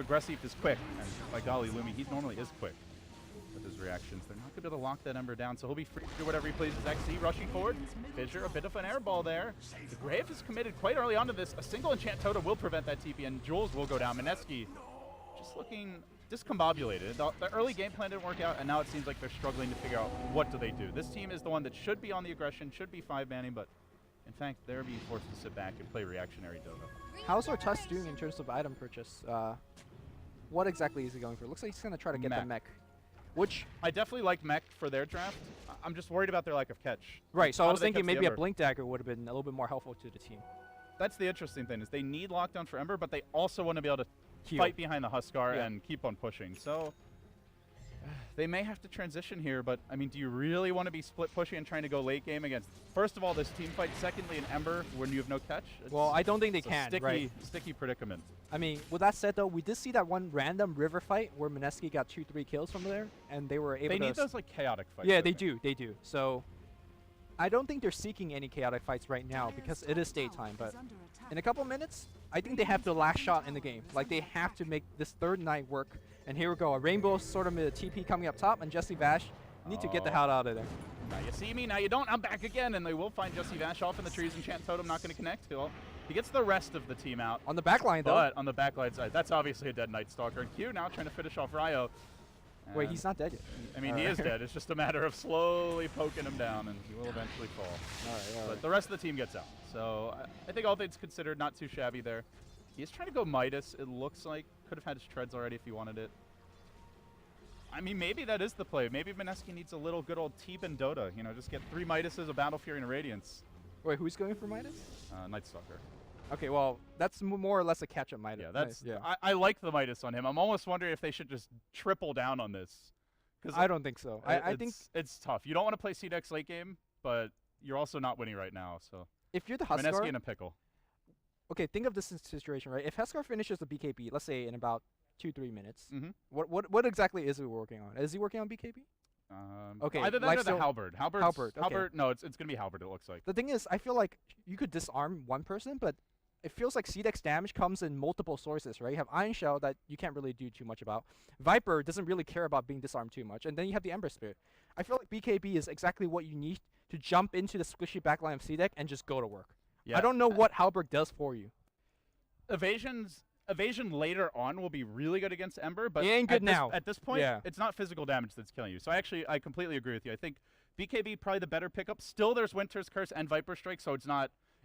Aggressive is quick, and by golly, Lumi, he normally is quick with his reactions. They're not going to be able to lock that Ember down, so he'll be free to do whatever he pleases. XC rushing forward. Fissure, a bit of an air ball there. The Grave is committed quite early onto this. A single enchant Tota will prevent that TP, and Jules will go down. Mineski just looking discombobulated. The early game plan didn't work out, and now it seems like they're struggling to figure out what do they do. This team is the one that should be on the aggression, should be 5-manning, but in fact, they're being forced to sit back and play reactionary Dota. How's our Tusk doing in terms of item purchase? What exactly is he going for? Looks like he's going to try to get the mech. Which I definitely like mech for their draft. I'm just worried about their lack of catch. Right, so I was thinking maybe a Blink Dagger would have been a little bit more helpful to the team. That's the interesting thing, is they need lockdown for Ember, but they also want to be able to fight behind the Huskar and keep on pushing. So they may have to transition here, but I mean, do you really want to be split pushing and trying to go late game against, first of all, this team fight, secondly, an Ember when you have no catch? Well, I don't think they can, sticky predicament. I mean, with that said, though, we did see that one random river fight where Mineski got 2-3 kills from there, and they were able to... They need those, like, chaotic fights. Yeah, they do. So I don't think they're seeking any chaotic fights right now because it is daytime, but in a couple minutes, I think they have the last shot in the game. Like, they have to make this third night work. And here we go. A Rainbow sort of a TP coming up top, and Jesse Vash need to get the hell out of there. Now you see me, now you don't. I'm back again, and they will find Jesse Vash off in the trees. Enchant Totem not going to connect. He gets the rest of the team out. On the back line, though. But on the back line side, that's obviously a dead Night Stalker. And Q now trying to finish off Ryo. Wait, he's not dead yet. I mean, he is dead. It's just a matter of slowly poking him down, and he will eventually fall. All right. But the rest of the team gets out. So I think all things considered, not too shabby there. He's trying to go Midas, it looks like. Could have had his treads already if he wanted it. I mean, maybe that is the play. Maybe Mineski needs a little good old T-Bin Dota. You know, just get 3 Midases, a Battle Fury, and a Radiance. Wait, who's going for Midas? Night Stalker. Okay, well, that's more or less a catch-up Midas. Yeah, that's. I like the Midas on him. I'm almost wondering if they should just triple down on this. I don't think so. I think it's tough. You don't want to play CDEC late game, but you're also not winning right now. So if you're the Huskar, Mineski in a pickle. Okay, think of this situation, right? If Huskar finishes the BKB, let's say in about 2-3 minutes, what exactly is he working on? Is he working on BKB? Okay, either that or the Halberd. Halberd. Okay. No, it's gonna be Halberd. It looks like. The thing is, I feel like you could disarm one person, but it feels like CDEC damage comes in multiple sources, right? You have Iron Shell that you can't really do too much about. Viper doesn't really care about being disarmed too much, and then you have the Ember Spirit. I feel like BKB is exactly what you need to jump into the squishy backline of CDEC and just go to work. Yeah. I don't know what Halberd does for you. Evasion later on will be really good against Ember, but it ain't good now. At this point, it's not physical damage that's killing you. So actually, I completely agree with you. I think BKB probably the better pickup. Still, there's Winter's Curse and Viper Strike, so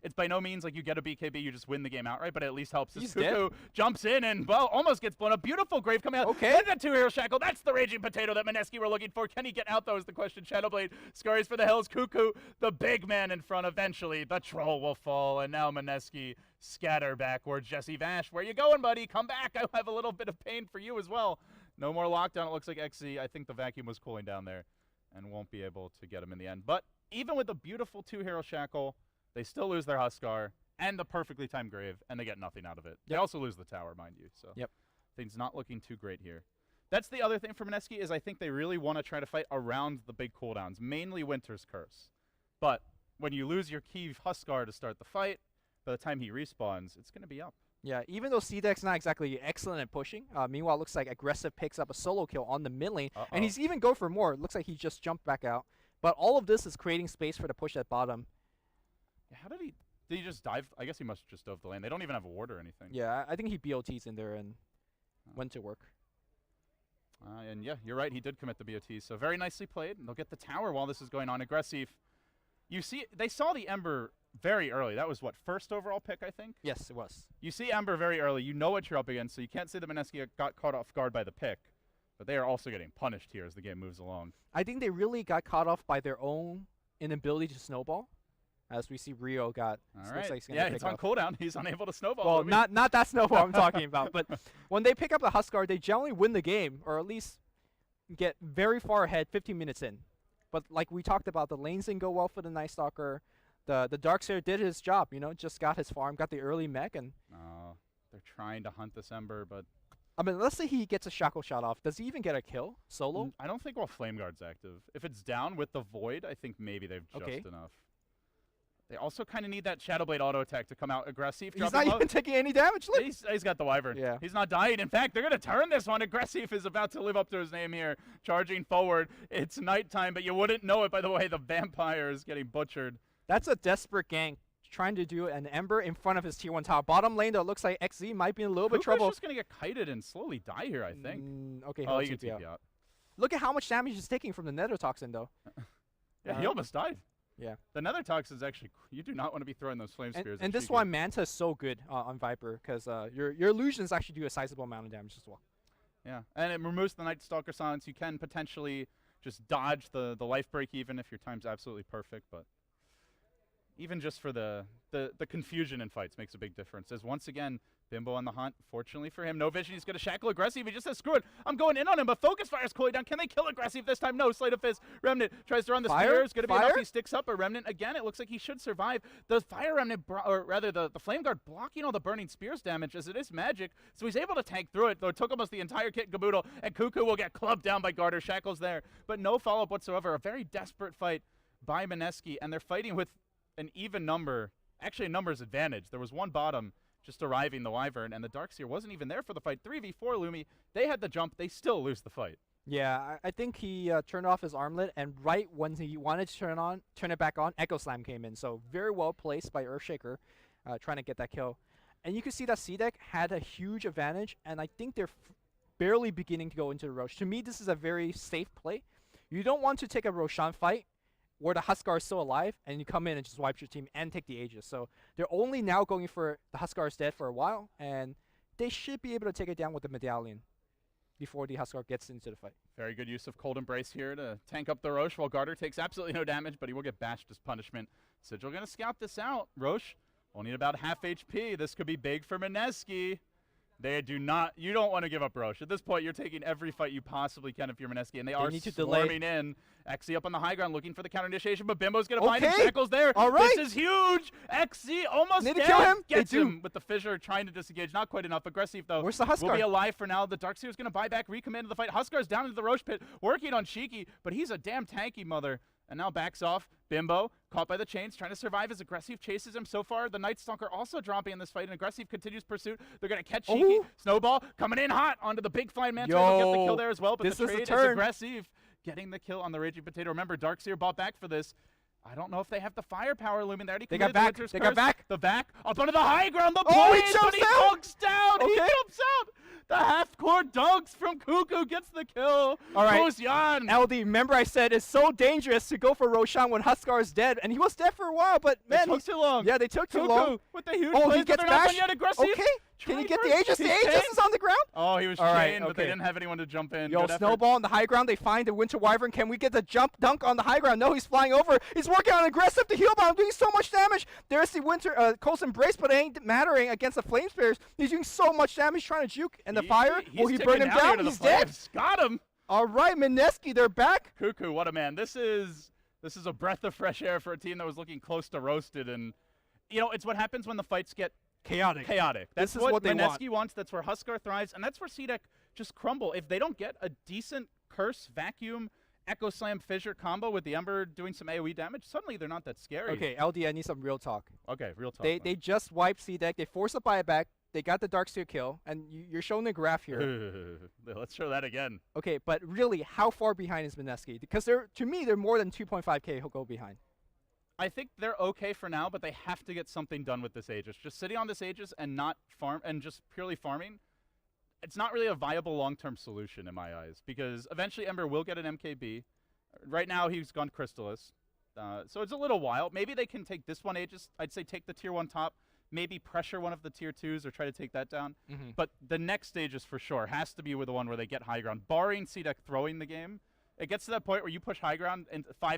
it's by no means like you get a BKB, you just win the game outright, but it at least helps. This Cuckoo jumps in and, well, almost gets blown up. Beautiful Grave coming out. Okay. And the 2-hero shackle. That's the Raging Potato that Mineski were looking for. Can he get out, though, is the question. Shadowblade scurries for the hills. Cuckoo, the big man in front. Eventually, the troll will fall, and now Mineski scatter backwards. Jesse Vash, where you going, buddy? Come back. I have a little bit of pain for you as well. No more lockdown. It looks like XZ. I think the vacuum was cooling down there and won't be able to get him in the end. But even with the beautiful 2-hero shackle, they still lose their Huskar and the perfectly timed Grave, and they get nothing out of it. They also lose the tower, mind you. So things not looking too great here. That's the other thing for Mineski is I think they really want to try to fight around the big cooldowns, mainly Winter's Curse. But when you lose your key Huskar to start the fight, by the time he respawns, it's going to be up. Yeah, even though CDEC's not exactly excellent at pushing, meanwhile, it looks like Aggressive picks up a solo kill on the mid lane, and he's even go for more. It looks like he just jumped back out. But all of this is creating space for the push at bottom. Yeah, how did he just dive? I guess he must have just dove the lane. They don't even have a ward or anything. Yeah, I think he BOTs in there and went to work. And yeah, you're right. He did commit the BOT. So very nicely played. And they'll get the tower while this is going on. Aggressive. You see, they saw the Ember very early. That was what, first overall pick, I think? Yes, it was. You see Ember very early. You know what you're up against. So you can't say that Mineski got caught off guard by the pick. But they are also getting punished here as the game moves along. I think they really got caught off by their own inability to snowball. As we see Rio got, looks like he's it's on cooldown. He's unable to snowball. Well, not that snowball I'm talking about, but when they pick up the Huskar, they generally win the game, or at least get very far ahead 15 minutes in. But like we talked about, the lanes didn't go well for the Night Stalker. The Darkseer did his job, you know, just got his farm, got the early mech, and... they're trying to hunt this Ember, but... I mean, let's say he gets a shackle shot off. Does he even get a kill solo? I don't think while Flame Guard's active. If it's down with the Void, I think maybe they've just enough. They also kind of need that Shadow Blade auto attack to come out aggressive. He's dropping not low. even taking any damage. Look. He's got the Wyvern. Yeah. He's not dying. In fact, they're going to turn this one. Aggressive is about to live up to his name here. Charging forward. It's nighttime, but you wouldn't know it by the way the vampire is getting butchered. That's a desperate gank. Trying to do an Ember in front of his tier 1 tower. Bottom lane, though, it looks like XZ might be in a little bit of trouble. Just going to get kited and slowly die here, I think. Okay, oh, he you can can TP out. Look at how much damage he's taking from the Nether Toxin, though. Yeah, he almost died. Yeah. The Nether Toxin is actually, you do not want to be throwing those flame spears. And this is why Manta is so good on Viper, because your illusions actually do a sizable amount of damage as well. Yeah, and it removes the Night Stalker silence. You can potentially just dodge the life break even if your time's absolutely perfect, but even just for the confusion in fights makes a big difference. As once again, Bimbo on the hunt. Fortunately for him, no vision. He's going to shackle aggressive. He just says, screw it. I'm going in on him, but Focus Fire's cooling down. Can they kill aggressive this time? No. Slate of Fist. Remnant tries to run the spear. It's going to be enough. He sticks up a Remnant again. It looks like he should survive. The Fire Remnant, or rather the Flame Guard blocking all the burning spears damage as it is magic. So he's able to tank through it, though it took almost the entire kit and caboodle, and Cuckoo will get clubbed down by Garter. Shackles there, but no follow-up whatsoever. A very desperate fight by Mineski, and they're fighting with an even number, actually a numbers advantage. There was one bottom just arriving, the Wyvern, and the Darkseer wasn't even there for the fight. 3v4 Lumi, they had the jump, they still lose the fight. Yeah, I think he turned off his armlet, and right when he wanted to turn it back on, Echo Slam came in. So very well placed by Earthshaker, trying to get that kill. And you can see that CDEC had a huge advantage, and I think they're barely beginning to go into the Rosh. To me, this is a very safe play. You don't want to take a Roshan fight where the Huskar is still alive, and you come in and just wipe your team and take the Aegis. So they're only now going for the Huskar is dead for a while, and they should be able to take it down with the Medallion before the Huskar gets into the fight. Very good use of Cold Embrace here to tank up the Rosh, while Garter takes absolutely no damage, but he will get bashed as punishment. Sigil going to scout this out. Rosh will need about half HP. This could be big for Mineski. They do not. You don't want to give up Rosh. At this point, you're taking every fight you possibly can if you're Mineski, and they are swarming in. XZ up on the high ground looking for the counter initiation, but Bimbo's going to find him. Shackles there. All right. This is huge. XZ almost Need dead. to kill him. Gets him with the fissure, trying to disengage. Not quite enough. Aggressive, though. Where's the Huskar? Will be alive for now. The Darkseer's going to buy back, recommand the fight. Huskar's down into the Rosh pit, working on Shiki, but he's a damn tanky mother. And now backs off. Bimbo, caught by the chains, trying to survive as Aggressive chases him so far. The Night Stalker also dropping in this fight, and Aggressive continues pursuit. They're going to catch Shiki. Snowball coming in hot onto the big flying Manta. They'll get the kill there as well, but the trade is Aggressive getting the kill on the Raging Potato. Remember, Darkseer bought back for this. I don't know if they have the firepower, Lumen. They got back. They got back. The back up onto the high ground. The he point, jumps but he down. dunks down. Okay. He jumps out. The half-court dunks from Cuckoo gets the kill. All right. Yan. LD, remember I said it's so dangerous to go for Roshan when Huskar is dead, and he was dead for a while, but man, they took too long. Yeah, they took too Cuckoo long. With the huge Oh, plays, he gets but they're not bashed. done yet. Aggressive. Okay. Can you get the Aegis? The He's Aegis chained. is on the ground. Oh, he was All right, chained, but they okay. didn't have anyone to jump in. Yo, Good effort. Snowball on the high ground. They find the Winter Wyvern. Can we get the jump dunk on the high ground? No, he's flying over. He's working on aggressive to heal bomb, doing so much damage. There's the Winter Cold Embrace, but it ain't mattering against the Flame Spears. He's doing so much damage trying to juke. And the fire, will he burn him down? He's dead. Got him. All right, Mineski, they're back. Cuckoo, what a man. This is a breath of fresh air for a team that was looking close to roasted. And, you know, it's what happens when the fights get chaotic. That's This is what they Mineski wants. That's where Huskar thrives, and that's where CDEC just crumble. If they don't get a decent Curse, Vacuum, Echo Slam, Fissure combo with the Ember doing some AoE damage, suddenly they're not that scary. Okay, LD, I need some real talk. Okay, real talk. They just wiped CDEC. They forced the buyback. They got the Darkseer kill, and you're showing the graph here. Let's show that again. Okay, but really, how far behind is Mineski? Because to me, they're more than 2.5k he'll go behind. I think they're okay for now, but they have to get something done with this Aegis. Just sitting on this Aegis and not farm and just purely farming, it's not really a viable long-term solution in my eyes, because eventually Ember will get an MKB. Right now he's gone Crystallis, so it's a little while. Maybe they can take this one Aegis. I'd say take the tier 1 top, maybe pressure one of the tier 2s or try to take that down. But the next Aegis for sure has to be with the one where they get high ground, barring CDEC throwing the game. It gets to that point where you push high ground and 5